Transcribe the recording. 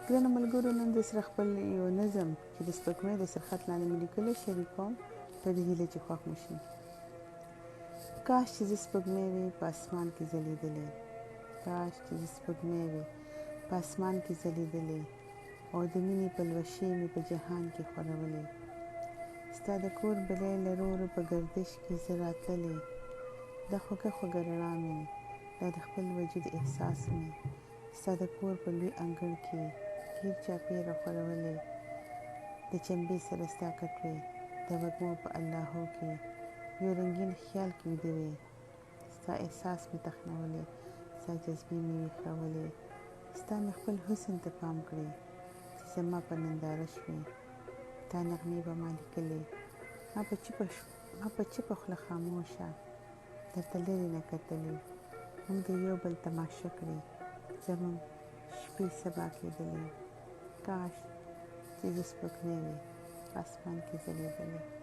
ګرانو ملګرو، نن د سره خپل یو نظم چې د سپوږمۍ د سرخط لاندې مې لیکلی شریکوم په دې هیله چې خوښ مو شي. کاش چې زه سپوږمۍ وې په اسمان کې ځلېدلې، کاش چې زه سپوږمۍ وې په اسمان کې ځلېدلې او د مینې پلوشې مې په جهان کې خورولې. ستا د کور بلۍ لرو په گردش کې زه راتللې، دا خوږه خوږه رڼا مې، دا د خپل وجود احساس مې ستا د کور په لوی انګړ کې ګیر چاپېره خورولې. د چنبې سره ستا کټوې د وږمو په اللهو کې یو رنګین خیال کې ویده وې. ستا احساس مې تخنولې، ستا جذبې مې ویښولې، ستا مې خپل حسن ته پام کړی چې زما په ننداره شوې. تا نغمې به ما لیکلې، ما په چپه خوله خاموشه درته لرې نه کتلې. موږ د یو بل تماشه کړې، زموږ شپې سبا کېدلې. کاش چې زه سپوږمۍ وې په اسمان کې ځلېدلې.